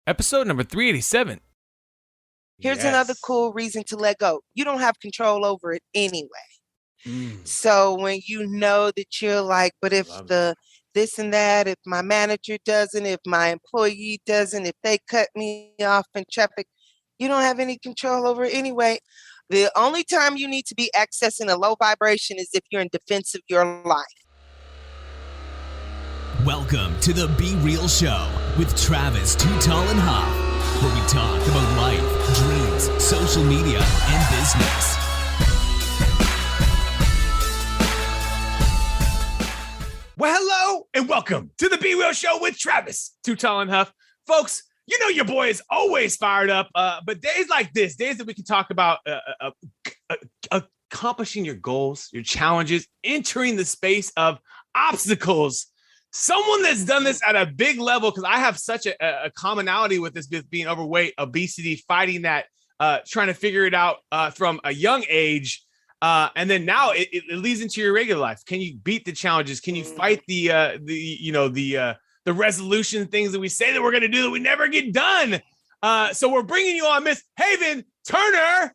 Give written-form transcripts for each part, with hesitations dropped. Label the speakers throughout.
Speaker 1: Episode number 387.
Speaker 2: Here's another cool reason to let go. You don't have control over it anyway. So when you know that you're like, but if this and that, if my manager doesn't, if my employee doesn't, if they cut me off in traffic, you don't have any control over it anyway. The only time you need to be accessing a low vibration is if you're in defense of your life.
Speaker 3: Welcome to the Be Real Show with Travis Too Tall and Huff, where we talk about life, dreams, social media, and business.
Speaker 1: Well, hello and welcome to the Be Real Show with Travis Too Tall and Huff. Folks, you know your boy is always fired up, but days like this, days that we can talk about accomplishing your goals, your challenges, entering the space of obstacles. Someone that's done this at a big level, because I have such a commonality with this being overweight, obesity, fighting that, trying to figure it out from a young age. And then now it leads into your regular life. Can you beat the challenges? Can you fight the resolution things that we say that we're going to do that we never get done? So we're bringing you on Miss Haven Turner.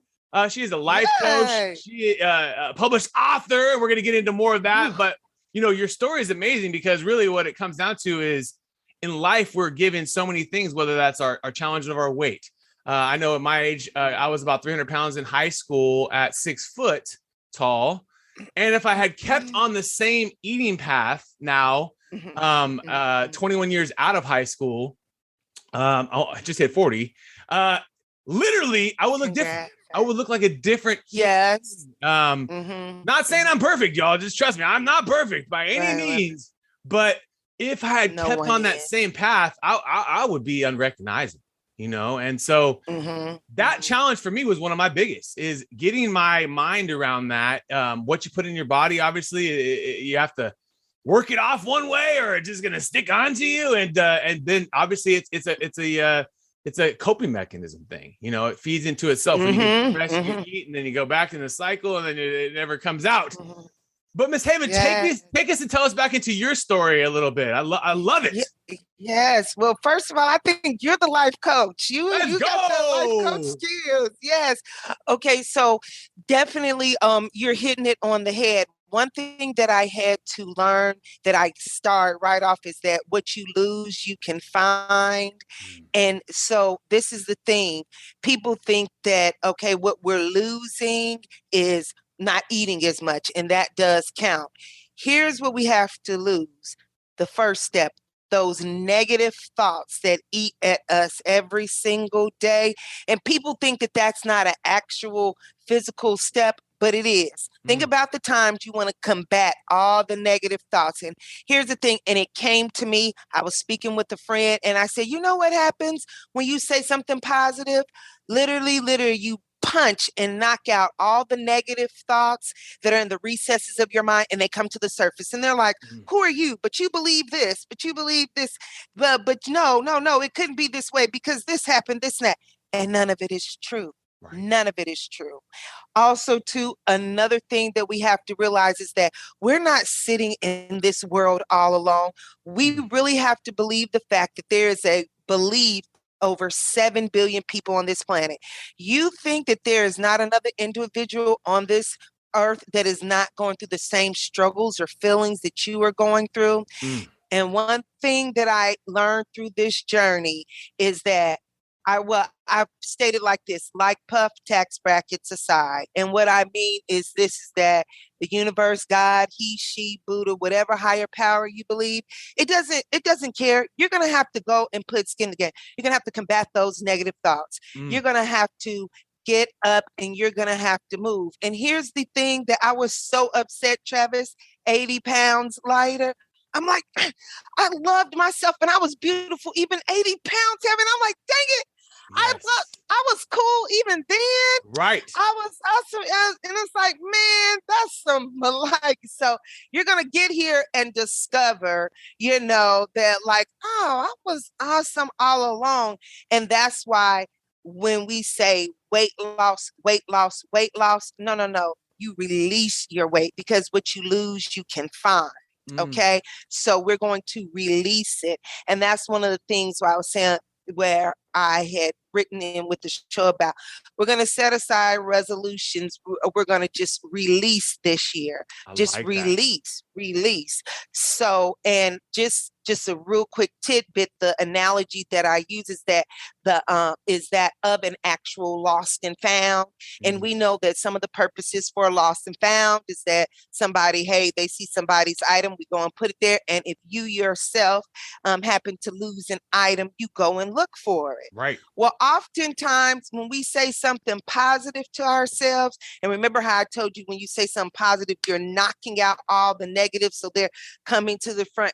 Speaker 1: She is a life coach. She a published author. We're going to get into more of that. But, you know, your story is amazing because really what it comes down to is in life, we're given so many things, whether that's our challenge of our weight. I know at my age, I was about 300 pounds in high school at 6 foot tall. And if I had kept on the same eating path now, 21 years out of high school, I just hit 40, literally, I would look different. I would look like a different.
Speaker 2: Yes.
Speaker 1: Not saying I'm perfect, y'all. Just trust me. I'm not perfect by any means. But if I had kept on that same path, I would be unrecognizable. You know, and so that challenge for me was one of my biggest is getting my mind around that. What you put in your body, obviously, you have to work it off one way, or it's just going to stick onto you. And then obviously it's a coping mechanism thing. You know, it feeds into itself. When you get rest, you eat, and then you go back in the cycle, and then it never comes out. But Miss Haven, take us and tell us back into your story a little bit. I love it.
Speaker 2: Yes. Well, first of all, I think you're the life coach. You got the life coach skills. Yes. Okay. So definitely, you're hitting it on the head. One thing that I had to learn that I start right off is that what you lose, you can find. And so this is the thing. People think that, okay, what we're losing is not eating as much, and that does count. Here's what we have to lose. The first step, those negative thoughts that eat at us every single day. And people think that that's not an actual physical step, but it is. Think about the times you want to combat all the negative thoughts. And here's the thing, and it came to me, I was speaking with a friend, and I said, you know what happens when you say something positive? Literally, you punch and knock out all the negative thoughts that are in the recesses of your mind, and they come to the surface, and they're like, who are you? But you believe this, but no, it couldn't be this way because this happened, this and that. And none of it is true. Right. None of it is true. Also, too, another thing that we have to realize is that we're not sitting in this world all alone. We really have to believe the fact that there is a belief over 7 billion people on this planet. You think that there is not another individual on this earth that is not going through the same struggles or feelings that you are going through. And one thing that I learned through this journey is that I've stated like this, like Puff, tax brackets aside. And what I mean is this, is that the universe, God, he, she, Buddha, whatever higher power you believe, it doesn't care. You're going to have to go and put skin in the game. You're going to have to combat those negative thoughts. You're going to have to get up and you're going to have to move. And here's the thing that I was so upset, Travis, 80 pounds lighter. I'm like, I loved myself and I was beautiful, even 80 pounds heavy. And I'm like, dang it. Yes. I was cool even then.
Speaker 1: Right.
Speaker 2: I was awesome. And it's like, man, that's some like, so you're going to get here and discover, you know, that like, oh, I was awesome all along. And that's why when we say weight loss, no. You release your weight because what you lose, you can find. Okay. So we're going to release it. And that's one of the things where I was saying where I had written in with the show about we're going to set aside resolutions. We're going to just release this year. Just
Speaker 1: like
Speaker 2: release. So, and just a real quick tidbit, the analogy that I use is that is that of an actual lost and found. And we know that some of the purposes for lost and found is that somebody, hey, they see somebody's item, we go and put it there. And if you yourself happen to lose an item, you go and look for it.
Speaker 1: Right.
Speaker 2: Well, oftentimes when we say something positive to ourselves, and remember how I told you when you say something positive, you're knocking out all the negatives, so they're coming to the front,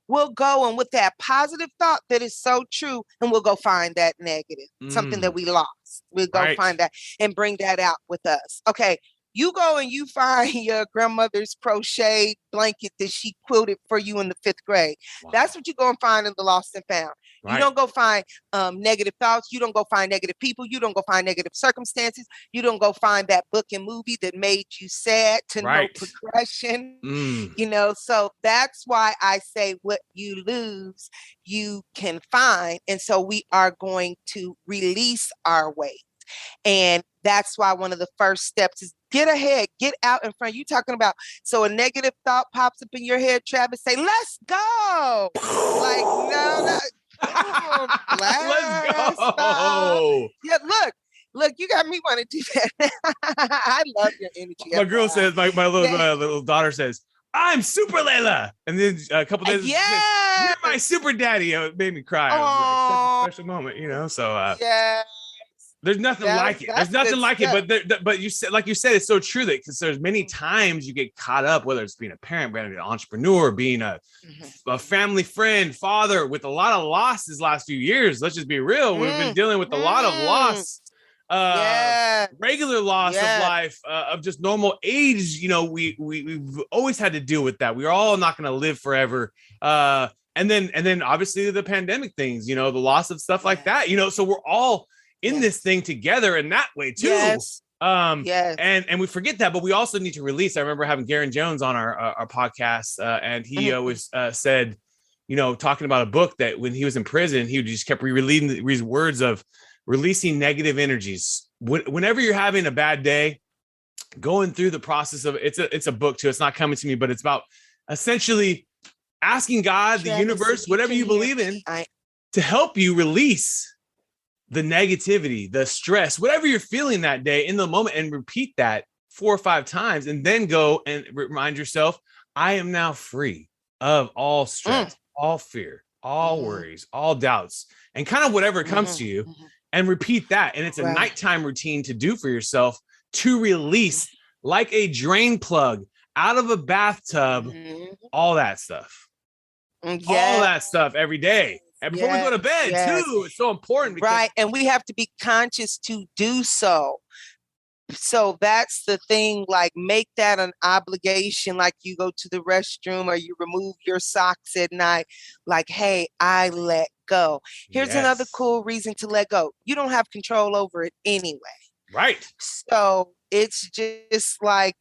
Speaker 2: we'll go and with that positive thought that is so true, and we'll go find that negative, something that we lost. We'll go find that and bring that out with us. Okay. You go and you find your grandmother's crochet blanket that she quilted for you in the 5th grade. Wow. That's what you go and find in the lost and found. Right. You don't go find negative thoughts. You don't go find negative people. You don't go find negative circumstances. You don't go find that book and movie that made you sad to no progression. So that's why I say what you lose, you can find. And so we are going to release our weight. And that's why one of the first steps is get ahead, get out in front. You talking about, so a negative thought pops up in your head, Travis, say, let's go. Like, no.
Speaker 1: Let's go.
Speaker 2: Yeah, look, you got me want to do that. I love your energy.
Speaker 1: My girl says, my little daughter says, I'm Super Layla. And then a couple days, you're my super daddy. It made me cry. It was like such a special moment, so there's nothing like it. There's nothing like it. But you said, like you said, it's so true that because there's many times you get caught up, whether it's being a parent, being an entrepreneur, being a family friend, father, with a lot of losses last few years. Let's just be real. We've been dealing with a lot of loss, regular loss of life, of just normal age. We've always had to deal with that. We're all not going to live forever. And then obviously the pandemic things, the loss of stuff like that, so we're all in this thing together in that way too. And we forget that, but we also need to release. I remember having Garen Jones on our podcast, and he always said, talking about a book that when he was in prison, he just kept rereading these words of releasing negative energies. Whenever you're having a bad day, going through the process of it's a book too. It's not coming to me, but it's about essentially asking God, the universe, whatever you believe in, to help you release the negativity, the stress, whatever you're feeling that day in the moment, and repeat that 4 or 5 times, and then go and remind yourself, I am now free of all stress, all fear, all worries, all doubts, and kind of whatever comes to you, and repeat that. And it's a nighttime routine to do for yourself to release, like a drain plug out of a bathtub, all that stuff. All that stuff every day. And before we go to bed, too, it's so important.
Speaker 2: Right. And we have to be conscious to do so. So that's the thing, like make that an obligation, like you go to the restroom or you remove your socks at night, like, hey, I let go. Here's another cool reason to let go. You don't have control over it anyway.
Speaker 1: Right.
Speaker 2: So it's just like,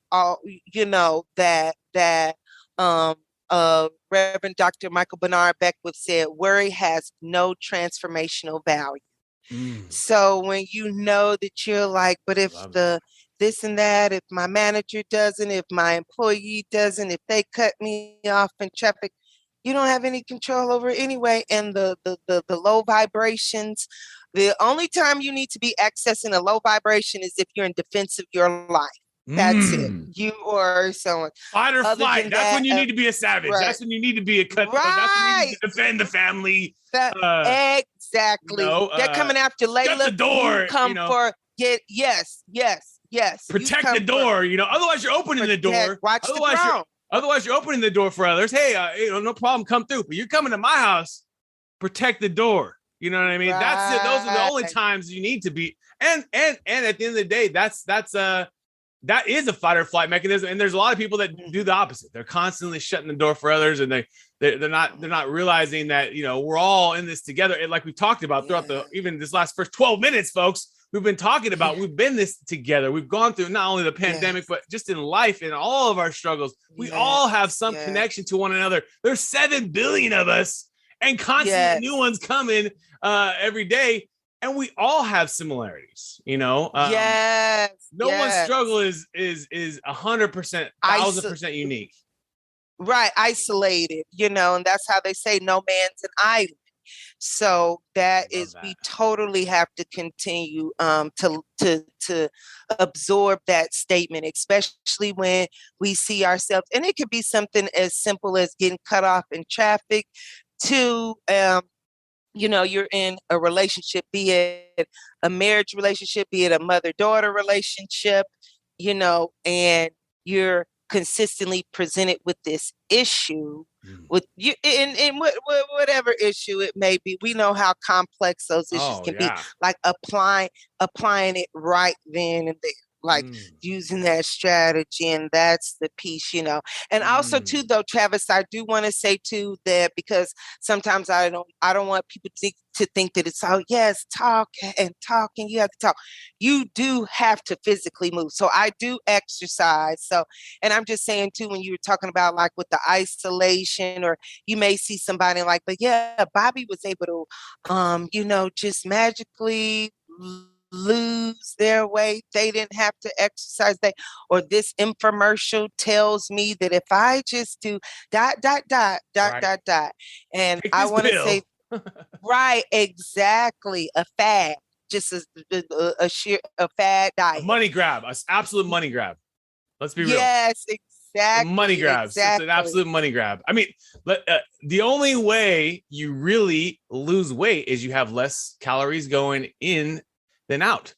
Speaker 2: Reverend Dr. Michael Bernard Beckwith said, worry has no transformational value. So when you know that you're like, but if this and that, if my manager doesn't, if my employee doesn't, if they cut me off in traffic, you don't have any control over it anyway. And the low vibrations, the only time you need to be accessing a low vibration is if you're in defense of your life. That's it. You or someone.
Speaker 1: Fight or flight. That's when you need to be a savage. Right. That's when you need to be a cutthroat. That's when you need to defend the family.
Speaker 2: Exactly. They're coming after Layla.
Speaker 1: Shut the door.
Speaker 2: Yes.
Speaker 1: Protect the door. Otherwise you're opening the door. Otherwise you're opening the door for others. Hey, no problem. Come through. But you're coming to my house. Protect the door. You know what I mean? Right. That's it. Those are the only times you need to be. And at the end of the day, that is a fight or flight mechanism. And there's a lot of people that do the opposite. They're constantly shutting the door for others, and they're not realizing that, we're all in this together. And like we talked about throughout even this last first 12 minutes, folks, we've been talking about, we've been this together. We've gone through not only the pandemic, but just in life, in all of our struggles, we all have some connection to one another. There's 7 billion of us, and constantly new ones coming every day. And we all have similarities, you know.
Speaker 2: Yes.
Speaker 1: No one's struggle is 100%, 1,000% unique.
Speaker 2: Right, isolated, you know, and that's how they say no man's an island. So we totally have to continue to absorb that statement, especially when we see ourselves, and it could be something as simple as getting cut off in traffic to you know, you're in a relationship, be it a marriage relationship, be it a mother-daughter relationship, you know, and you're consistently presented with this issue with you in whatever issue it may be. We know how complex those issues can be, like applying it right then and there, like using that strategy. And that's the piece, you know. And also too, though, Travis, I do want to say too that, because sometimes I don't want people to think that it's all talk and you have to talk. You do have to physically move. So I do exercise. So, and I'm just saying too, when you were talking about like with the isolation, or you may see somebody like, but yeah, Bobby was able to you know, just magically lose their weight. They didn't have to exercise. Or this infomercial tells me that if I just do ... and I want to say right, exactly, a fad, just a fad diet,
Speaker 1: a money grab, an absolute money grab. Let's be real.
Speaker 2: Yes, exactly.
Speaker 1: Money grabs. Exactly. It's an absolute money grab. I mean, the only way you really lose weight is you have less calories going in than out,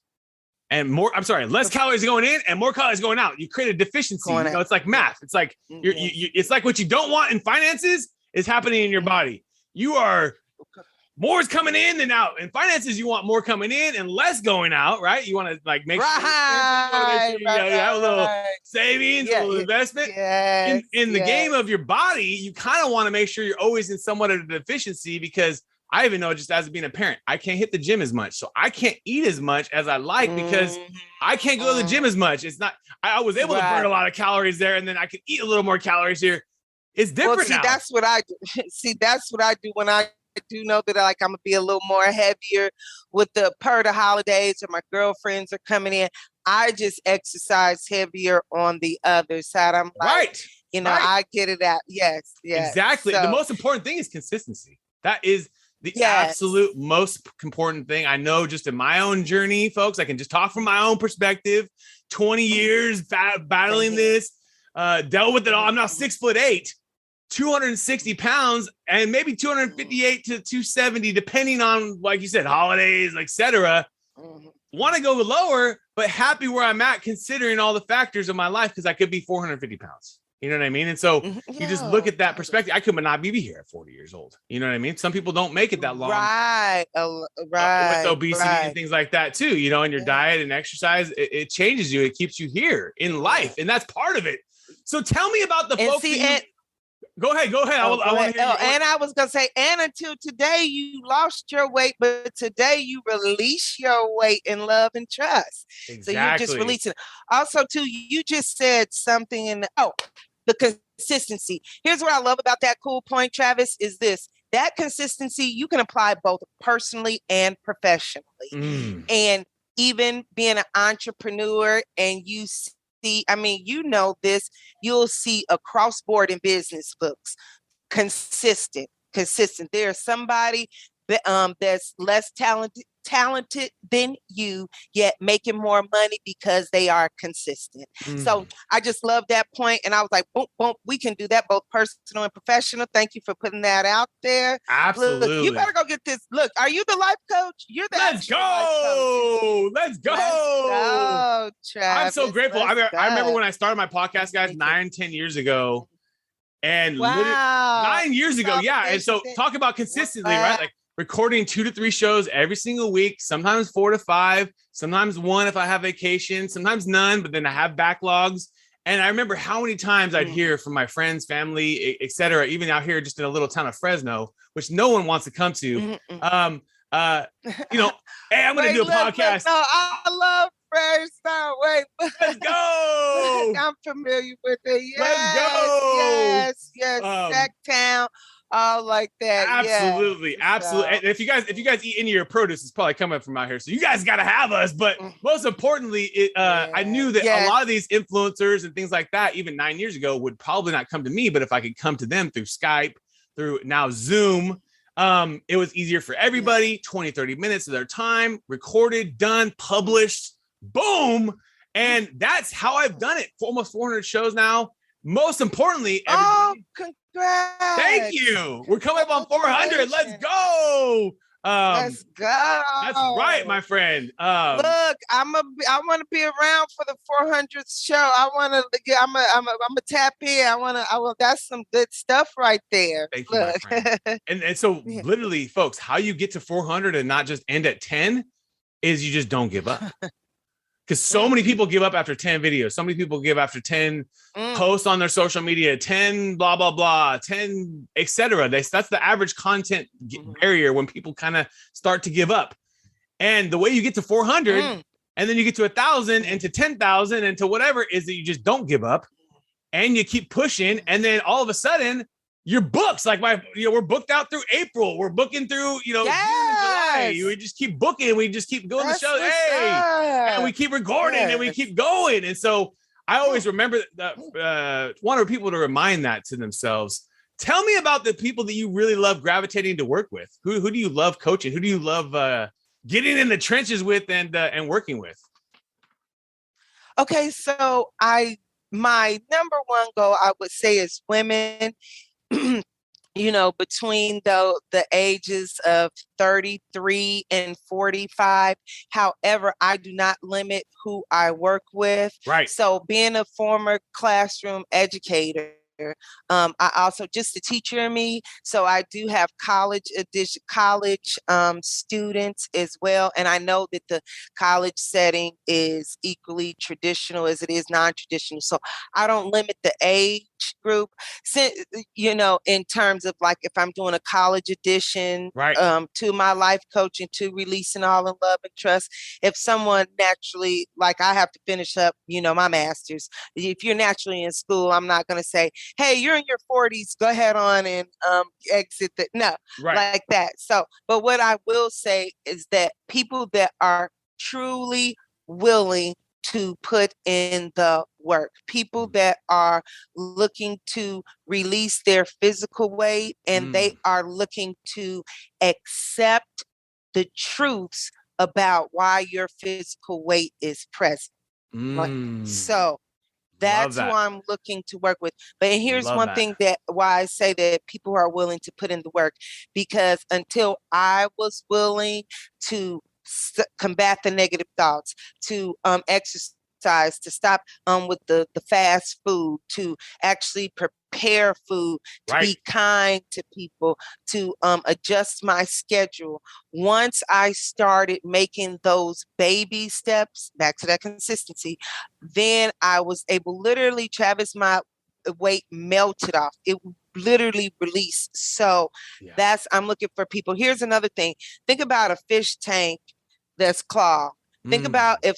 Speaker 1: and less calories going in and more calories going out. You create a deficiency. You know, it's like math. It's like it's like what you don't want in finances is happening in your body. You are more is coming in than out. In finances, you want more coming in and less going out, right? You want to like make sure you have a little savings, a little investment.
Speaker 2: Yes,
Speaker 1: in the game of your body, you kind of want to make sure you're always in somewhat of a deficiency, because I even know, just as being a parent, I can't hit the gym as much. So I can't eat as much as I like because I can't go to the gym as much. It's not, I was able to burn a lot of calories there, and then I could eat a little more calories here. It's different now.
Speaker 2: That's what I do. That's what I do when I do know that I'm gonna be a little more heavier with the holidays, or my girlfriends are coming in. I just exercise heavier on the other side. I'm like, you know, I get it out. Yes.
Speaker 1: Exactly. So, the most important thing is consistency. That is the absolute most important thing. I know, just in my own journey, folks, I can just talk from my own perspective. 20 years battling this, dealt with it all. I'm now 6'8", 260 pounds, and maybe 258 to 270, depending on, like you said, holidays, etc. Want to go lower, but happy where I'm at, considering all the factors of my life, because I could be 450 pounds. You know what I mean? And so you just look at that perspective. I could not be here at 40 years old. You know what I mean? Some people don't make it that long.
Speaker 2: Right.
Speaker 1: With obesity and things like that too, you know, and your diet and exercise, it changes you. It keeps you here in life. And that's part of it. So tell me about the folks. Go ahead. I want to hear
Speaker 2: and I was going to say, and until today, you lost your weight, but today you release your weight in love and trust. Exactly. So you're just releasing. Also, too, you just said something in the consistency. Here's what I love about that cool point, Travis, is this. That consistency, you can apply both personally and professionally. And even being an entrepreneur, and you see, I mean, you know this, you'll see across board in business books, consistent. There's somebody that's less talented than you, yet making more money because they are consistent. So I just love that point. And I was like, boom, boom, we can do that both personal and professional. Thank you for putting that out there.
Speaker 1: Absolutely.
Speaker 2: Look, you better go get this. Look, are you the life coach? You're the
Speaker 1: Let's go.
Speaker 2: Let's go, Travis.
Speaker 1: I'm so grateful. I remember when I started my podcast, guys, 9-10 years ago. And 9 years ago. Yeah. And so talk about consistently, right? Like recording 2 to 3 shows every single week, sometimes 4 to 5, sometimes 1 if I have vacation, sometimes none, but then I have backlogs. And I remember how many times I'd hear from my friends, family, etc., even out here just in a little town of Fresno, which no one wants to come to. You know, hey, I'm going to do a podcast.
Speaker 2: No, I love Fresno. Wait,
Speaker 1: let's go.
Speaker 2: I'm familiar with it. Yes,
Speaker 1: let's go.
Speaker 2: Yes, Sacktown. all like that.
Speaker 1: Absolutely,
Speaker 2: yes.
Speaker 1: absolutely. And if you guys eat any of your produce, it's probably coming from out here. So you guys got to have us. But most importantly, I knew that a lot of these influencers and things like that, even 9 years ago, would probably not come to me. But if I could come to them through Skype, through now Zoom, it was easier for everybody. 20, 30 minutes of their time, recorded, done, published, boom. And that's how I've done it for almost 400 shows now. Most importantly, everybody.
Speaker 2: Congrats.
Speaker 1: Thank you. We're coming up on 400. Let's go.
Speaker 2: Let's go.
Speaker 1: That's right, my friend.
Speaker 2: Look, I want to be around for the 400th show. I'm a tap in. That's some good stuff right there.
Speaker 1: Thank you, my friend. And so literally, folks, how you get to 400 and not just end at 10 is you just don't give up. Because so many people give up after 10 videos. So many people give after 10 posts on their social media, 10 blah, blah, blah, 10, etc. That's the average content barrier when people kind of start to give up. And the way you get to 400 and then you get to 1,000 and to 10,000 and to whatever is that you just don't give up and you keep pushing. And then all of a sudden, your books, like we're booked out through April. We're booking through, June and July. We just keep booking. We just keep going to show. And we keep recording and we keep going. And so I always remember that, want people to remind that to themselves. Tell me about the people that you really love gravitating to work with. Who do you love coaching? Who do you love getting in the trenches with and working with?
Speaker 2: Okay, so my number one goal, I would say, is women. Between the ages of 33 and 45. However, I do not limit who I work with.
Speaker 1: Right.
Speaker 2: So being a former classroom educator, I also just a teacher in me. So I do have college students as well. And I know that the college setting is equally traditional as it is non-traditional. So I don't limit the age group, in terms of like if I'm doing a college edition to my life coaching, to releasing all in love and trust. If someone naturally, like I have to finish up, my master's. If you're naturally in school, I'm not going to say, hey, you're in your 40s, go ahead on and exit like that. So, but what I will say is that people that are truly willing to put in the work, people that are looking to release their physical weight and they are looking to accept the truths about why your physical weight is present. So that's who I'm looking to work with. But here's one thing why I say that people are willing to put in the work, because until I was willing to combat the negative thoughts, to exercise, to stop with the fast food, to actually prepare food, to be kind to people, to adjust my schedule. Once I started making those baby steps, back to that consistency, then I was able, literally, Travis, my weight melted off. It literally released. So I'm looking for people. Here's another thing. Think about a fish tank that's clogged. Think about a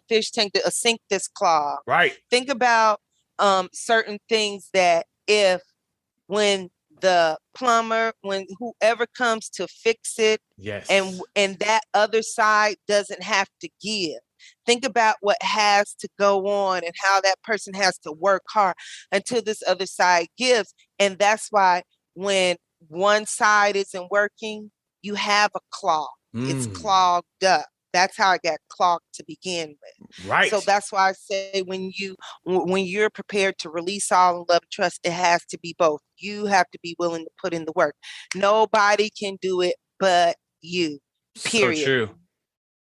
Speaker 2: fish tank, a sink that's clogged. Think about certain things that when the plumber, when whoever comes to fix it, and that other side doesn't have to give. Think about what has to go on and how that person has to work hard until this other side gives. And that's why when one side isn't working, you have a clog. It's clogged up. That's how I got clogged to begin with. So that's why I say when you're prepared to release all in love and trust, it has to be both. You have to be willing to put in the work. Nobody can do it but you. Period.
Speaker 1: So true.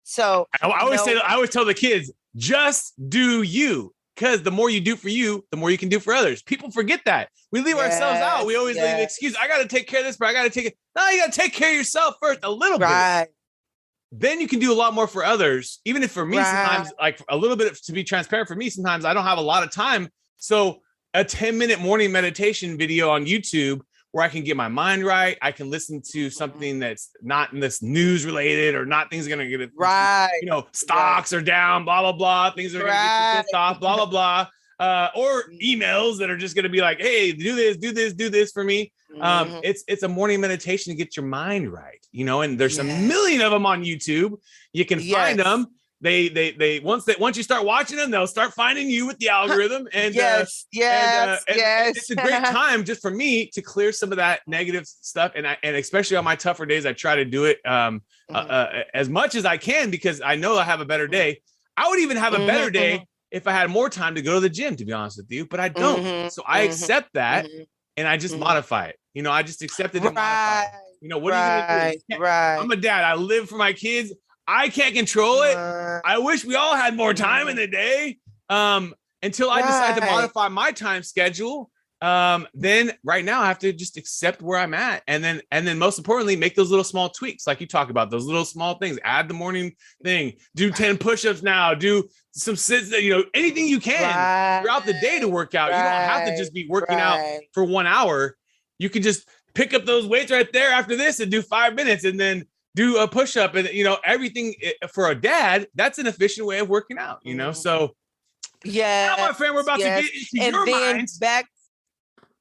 Speaker 2: So
Speaker 1: I always tell the kids, just do you. Because the more you do for you, the more you can do for others. People forget that. We leave ourselves out. We always leave an excuse. I got to take care of this, but I got to take it. No, you got to take care of yourself first a little bit. Then you can do a lot more for others. Even if for me, sometimes, like a little bit, to be transparent, for me, sometimes I don't have a lot of time. So a 10-minute morning meditation video on YouTube where I can get my mind right. I can listen to something that's not in this news related or not things are going to get it. Stocks are down, blah, blah, blah. Things are going to get you pissed off, blah, blah, blah. or emails that are just going to be like, hey, do this for me. It's a morning meditation to get your mind right, and there's a million of them on YouTube. You can find them. They once you start watching them, they'll start finding you with the algorithm. And it's a great time just for me to clear some of that negative stuff. And especially on my tougher days, I try to do it as much as I can, because I know I have a better day. I would even have a better day if I had more time to go to the gym, to be honest with you, but I don't. So I accept that and I just modify it. I just accept it and modify it. What are you gonna do? I'm a dad. I live for my kids. I can't control it. I wish we all had more time in the day. Until I decide to modify my time schedule. Then right now I have to just accept where I'm at. And then most importantly, make those little small tweaks. Like you talk about, those little small things, add the morning thing, do 10 push-ups now, do some sits, anything you can throughout the day to work out. You don't have to just be working out for 1 hour. You can just pick up those weights right there after this and do 5 minutes and then do a push-up and, everything for a dad, that's an efficient way of working out, So now, my friend, we're about to get into your minds.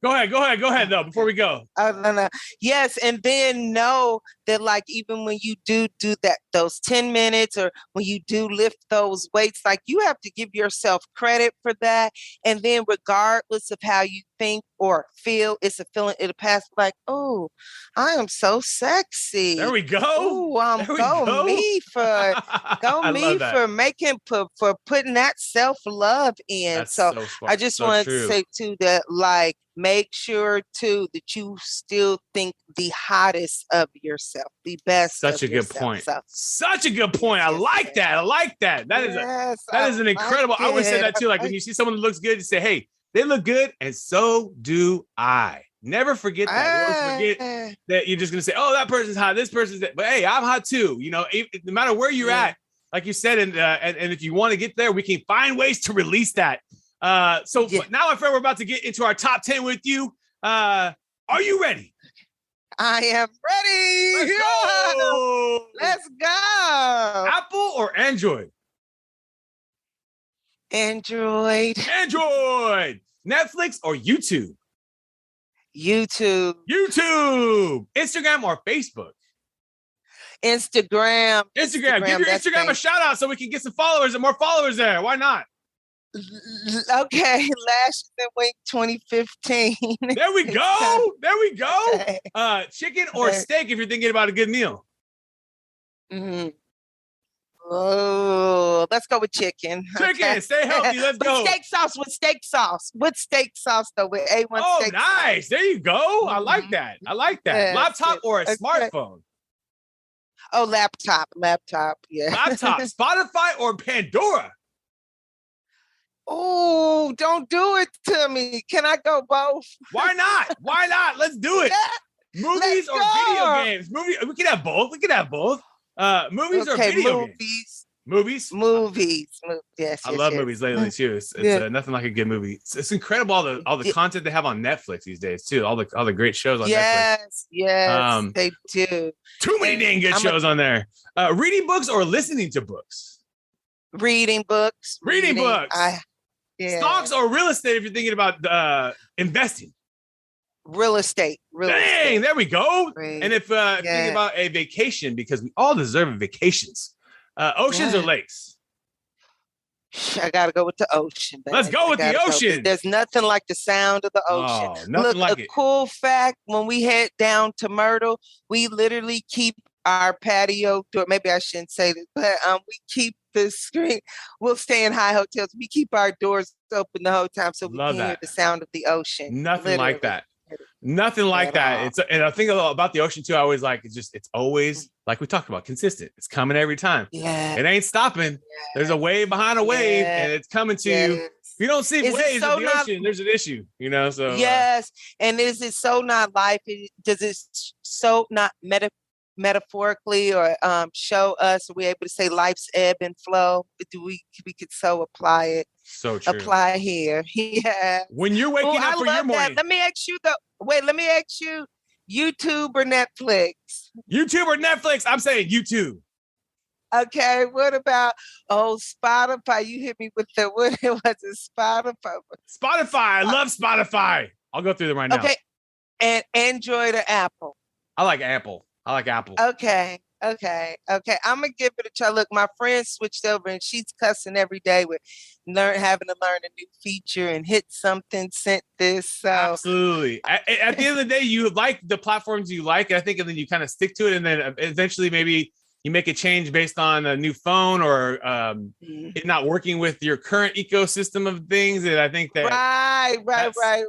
Speaker 1: Go ahead, though, before we go.
Speaker 2: No. Yes, and then know that, like, even when you do those 10 minutes, or when you do lift those weights, like, you have to give yourself credit for that. And then regardless of how you think or feel, it's a feeling, it'll pass like, oh, I am so sexy.
Speaker 1: There we go.
Speaker 2: Oh, me for putting that self-love in.
Speaker 1: That's so
Speaker 2: I just wanted to say too that, like, make sure too that you still think the hottest of yourself, the best.
Speaker 1: Such a good point. Such a good point. I like that. That is an incredible. I always say that too. Like, when you see someone that looks good, you say, hey, they look good, and so do I. Never forget that. Always forget that you're just gonna say, oh, that person's hot, this person's that. But hey, I'm hot too. No matter where you're at, like you said, and if you want to get there, we can find ways to release that. Now, my friend, we're about to get into our top 10 with you. Are you ready?
Speaker 2: I am ready. Let's go.
Speaker 1: Apple or Android?
Speaker 2: Android.
Speaker 1: Netflix or YouTube?
Speaker 2: YouTube.
Speaker 1: Instagram or Facebook?
Speaker 2: Instagram.
Speaker 1: Give your Instagram a shout out so we can get some followers and more followers there. Why not?
Speaker 2: Okay, Lash and Wink 2015.
Speaker 1: There we go. Chicken or steak if you're thinking about a good meal?
Speaker 2: Oh, let's go with chicken.
Speaker 1: Okay. Stay healthy. Let's go.
Speaker 2: With steak sauce though, with A1 steak
Speaker 1: nice.
Speaker 2: Sauce.
Speaker 1: There you go. I like that.
Speaker 2: Yes,
Speaker 1: Laptop or a smartphone?
Speaker 2: Oh, laptop. Yeah.
Speaker 1: Laptop. Spotify or Pandora?
Speaker 2: Oh, don't do it to me. Can I go both?
Speaker 1: Why not? Let's do it. Movies or video games? We can have both. Movies or video games? Movies. Yes.
Speaker 2: I
Speaker 1: love movies lately too. It's nothing like a good movie. It's incredible all the content they have on Netflix these days too. All the great shows on Netflix.
Speaker 2: Yes, they do.
Speaker 1: Too many dang good shows on there. Reading books or listening to books?
Speaker 2: Reading books.
Speaker 1: Stocks or real estate if you're thinking about investing?
Speaker 2: Real estate.
Speaker 1: Dang, there we go. And if you're thinking about a vacation, because we all deserve vacations, oceans or lakes?
Speaker 2: I gotta go with the ocean. Babe.
Speaker 1: Let's go with the ocean.
Speaker 2: There's nothing like the sound of the ocean. Cool fact: when we head down to Myrtle, we literally keep our patio door. Maybe I shouldn't say this, but we keep the screen. We'll stay in high hotels. We keep our doors open the whole time so we can hear the sound of the ocean.
Speaker 1: Nothing like that. And I think about the ocean too. I always like it's always like we talked about, consistent. It's coming every time.
Speaker 2: Yeah, it
Speaker 1: ain't stopping. There's a wave behind a wave, and it's coming to you. If you don't see waves in the ocean, there's an issue. So
Speaker 2: yes. And is it so not life? Does it so not metaphorically or show us? Are we able to say life's ebb and flow? We could so apply it.
Speaker 1: So true.
Speaker 2: Apply here. Yeah.
Speaker 1: When you're waking up for your morning.
Speaker 2: Let me ask you YouTube or Netflix?
Speaker 1: YouTube or Netflix? I'm saying YouTube.
Speaker 2: Okay, what about Spotify? You hit me with the what it was it Spotify.
Speaker 1: Spotify. I love Spotify. I'll go through them right now.
Speaker 2: Okay, and Android or Apple?
Speaker 1: I like Apple.
Speaker 2: Okay. I'm gonna give it a try. Look, my friend switched over and she's cussing every day with having to learn a new feature and hit something, sent this. So
Speaker 1: absolutely. At the end of the day, you like the platforms you like, and I think, and then you kind of stick to it, and then eventually maybe you make a change based on a new phone or it not working with your current ecosystem of things. And I think that right.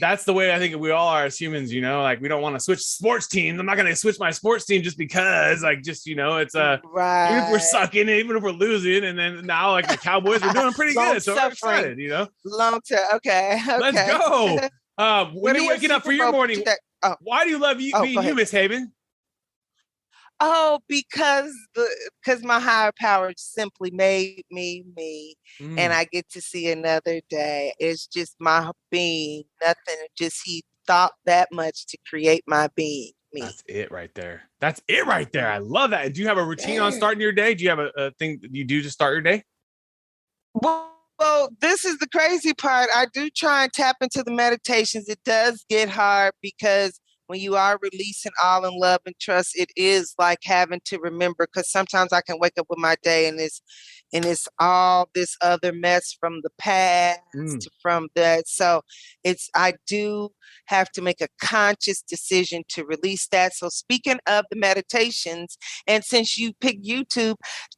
Speaker 1: That's the way I think we all are as humans, like we don't want to switch sports teams. I'm not going to switch my sports team just because it's
Speaker 2: right.
Speaker 1: Even if we're sucking, even if we're losing. And then now like the Cowboys are doing pretty good. So we're excited,
Speaker 2: Long term. Okay.
Speaker 1: Let's go. When you're waking up for your morning, why do you love being you, Miss Haven?
Speaker 2: Oh, because my higher power simply made me me, and I get to see another day. It's just my being, nothing. Just he thought that much to create my being. Me.
Speaker 1: That's it right there. I love that. Do you have a routine on starting your day? Do you have a thing that you do to start your day?
Speaker 2: Well, this is the crazy part. I do try and tap into the meditations. It does get hard because when you are releasing all in love and trust, it is like having to remember, because sometimes I can wake up with my day and it's all this other mess from the past, from that. So I do have to make a conscious decision to release that. So speaking of the meditations, and since you picked YouTube,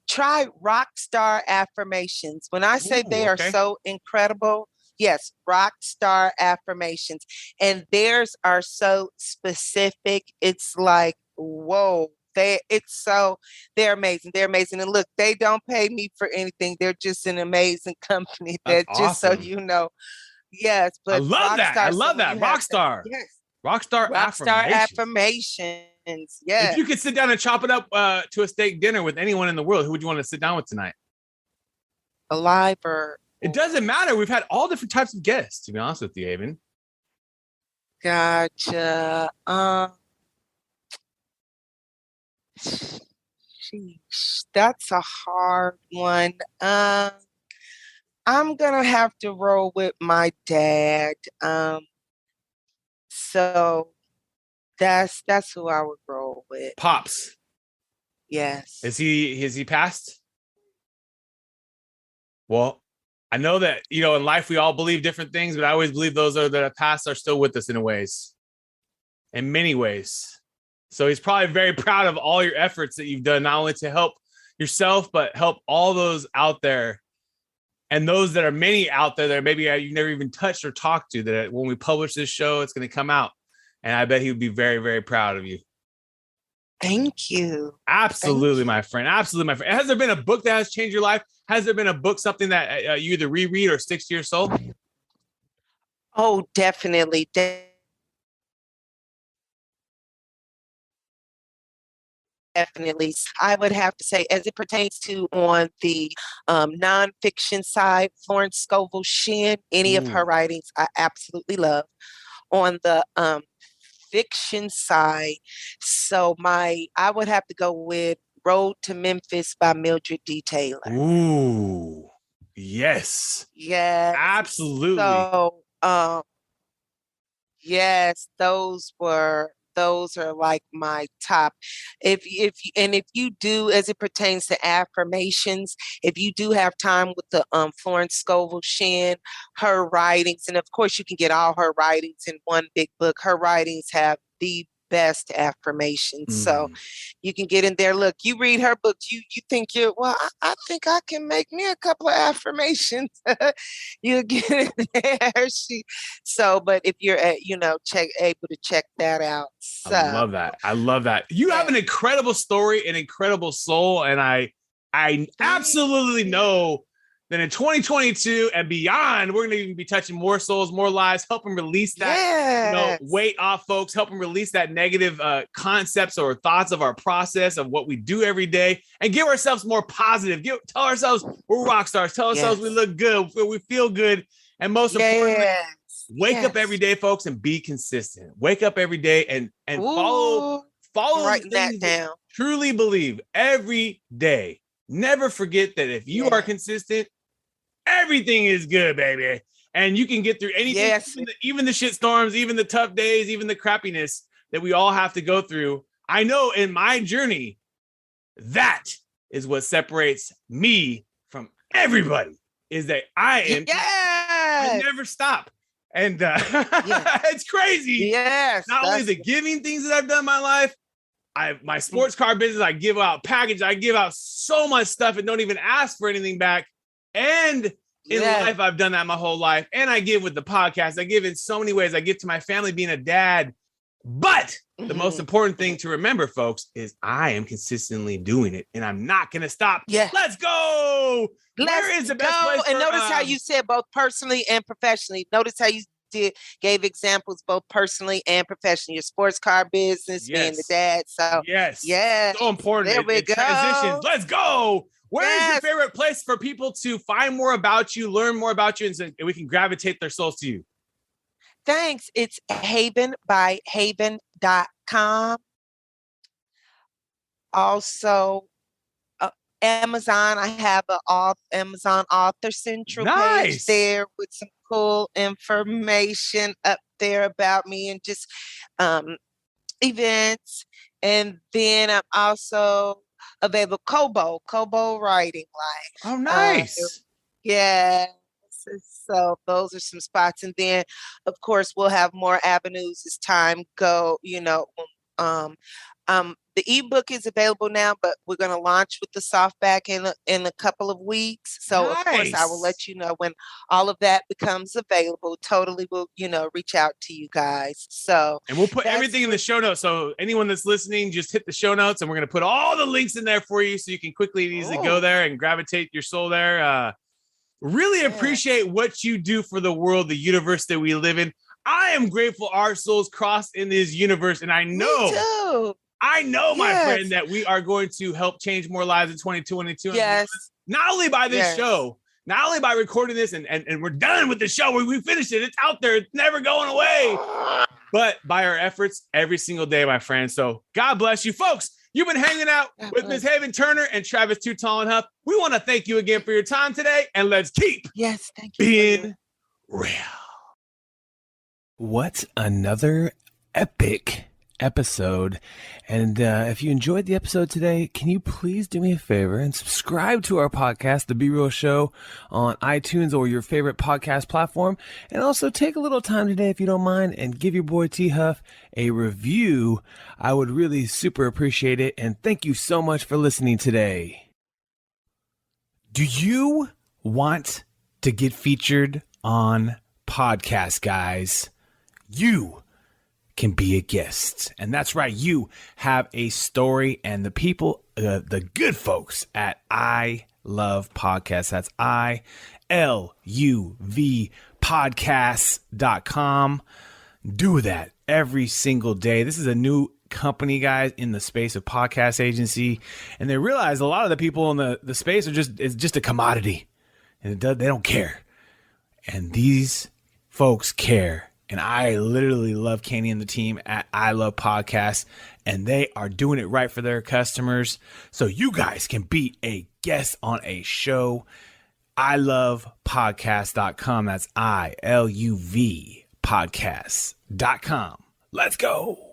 Speaker 2: try rock star affirmations. When I say they are so incredible, yes, rock star affirmations. And theirs are so specific. It's like, whoa, they're amazing. They're amazing. And look, they don't pay me for anything. They're just an amazing company. That's just awesome. So you know. Yes, but
Speaker 1: I love that. I love that. Rockstar.
Speaker 2: Yes.
Speaker 1: Rockstar
Speaker 2: affirmations. Yes.
Speaker 1: If you could sit down and chop it up to a steak dinner with anyone in the world, who would you want to sit down with tonight?
Speaker 2: Alive or...
Speaker 1: It doesn't matter. We've had all different types of guests, to be honest with you, Haven.
Speaker 2: Gotcha. Sheesh, that's a hard one. I'm gonna have to roll with my dad. So that's who I would roll with.
Speaker 1: Pops.
Speaker 2: Yes.
Speaker 1: Has he passed? Well, I know that, in life we all believe different things, but I always believe those that have passed are still with us in many ways. So he's probably very proud of all your efforts that you've done, not only to help yourself, but help all those out there. And those that are many out there that maybe you've never even touched or talked to, that when we publish this show, it's going to come out. And I bet he would be very, very proud of you.
Speaker 2: Thank you.
Speaker 1: Absolutely, my friend. Absolutely, my friend. Has there been a book that has changed your life? Has there been a book, something that you either reread or sticks to your soul?
Speaker 2: Oh, definitely. Definitely. I would have to say, as it pertains to on the nonfiction side, Florence Scovel Shinn, any of her writings, I absolutely love. On the fiction side, so I would have to go with Road to Memphis by Mildred D. Taylor.
Speaker 1: Ooh, yes.
Speaker 2: Yes.
Speaker 1: Absolutely.
Speaker 2: So, yes, those are like my top. If you do, as it pertains to affirmations, if you do have time with the Florence Scovel Shinn, her writings, and of course you can get all her writings in one big book. Her writings have the best affirmations. So you can get in there. Look, you read her book, you think I think I can make me a couple of affirmations. You get in there. But if you're able to check that out. So,
Speaker 1: I love that. You have an incredible story, an incredible soul, and I absolutely know that in 2022 and beyond, we're going to even be touching more souls, more lives, helping release that weight off, folks, helping release that negative concepts or thoughts of our process of what we do every day, and give ourselves more positive. Tell ourselves we're rock stars. Tell ourselves we look good, we feel good, and most importantly, wake up every day, folks, and be consistent. Wake up every day and follow
Speaker 2: writing
Speaker 1: the things
Speaker 2: that down.
Speaker 1: Truly believe every day. never forget that if you are consistent, everything is good, baby. And you can get through anything, even the shit storms, even the tough days, even the crappiness that we all have to go through. I know in my journey, that is what separates me from everybody, is that I never stop. And it's crazy.
Speaker 2: Yes.
Speaker 1: Not only the giving things that I've done in my life, my sports car business, I give out packages, I give out so much stuff and don't even ask for anything back. And in life, I've done that my whole life. And I give with the podcast. I give in so many ways. I give to my family being a dad. But the most important thing to remember, folks, is I am consistently doing it. And I'm not going to stop.
Speaker 2: Yeah.
Speaker 1: Let's go. Where is the best place
Speaker 2: and
Speaker 1: for,
Speaker 2: notice how you said both personally and professionally. Notice how you gave examples both personally and professionally. Your sports car business, being the dad. So
Speaker 1: so important.
Speaker 2: There we go.
Speaker 1: Transitions. Let's go. Where is your favorite place for people to find more about you, learn more about you, and we can gravitate their souls to you?
Speaker 2: Thanks. It's havenbyhaven.com. Also, Amazon. I have an Amazon Author Central page there with some cool information up there about me and just events. And then I'm also available Kobo Writing Life.
Speaker 1: Oh, nice.
Speaker 2: So those are some spots. And then, of course, we'll have more avenues as time go, the ebook is available now, but we're going to launch with the softback in a couple of weeks. So, of course, I will let you know when all of that becomes available. Totally will, reach out to you guys. So,
Speaker 1: and we'll put everything in the show notes. So anyone that's listening, just hit the show notes and we're going to put all the links in there for you so you can quickly and easily go there and gravitate your soul there. Really appreciate what you do for the world, the universe that we live in. I am grateful our souls crossed in this universe. And I know, my friend, that we are going to help change more lives in 2022.
Speaker 2: Yes.
Speaker 1: Not only by this show, not only by recording this and we're done with the show. We finished it. It's out there. It's never going away. But by our efforts every single day, my friend. So God bless you, folks. You've been hanging out with Ms. Haven Turner and Travis Too Tall and Huff. We want to thank you again for your time today, and let's keep
Speaker 2: thank you
Speaker 1: being real.
Speaker 3: What another epic episode. And if you enjoyed the episode today, can you please do me a favor and subscribe to our podcast, The Be Real Show, on iTunes or your favorite podcast platform. And also take a little time today, if you don't mind, and give your boy T Huff a review. I would really super appreciate it. And thank you so much for listening today. Do you want to get featured on podcasts, guys? You can be a guest. And that's right. You have a story, and the people, the good folks at I Love Podcasts. That's ILUV podcasts.com. Do that every single day. This is a new company, guys, in the space of podcast agency. And they realize a lot of the people in the space it's just a commodity, and they don't care. And these folks care. And I literally love Kenny and the team at I Love Podcasts, and they are doing it right for their customers. So you guys can be a guest on a show. ilovepodcast.com. That's ILUV podcasts.com. Let's go.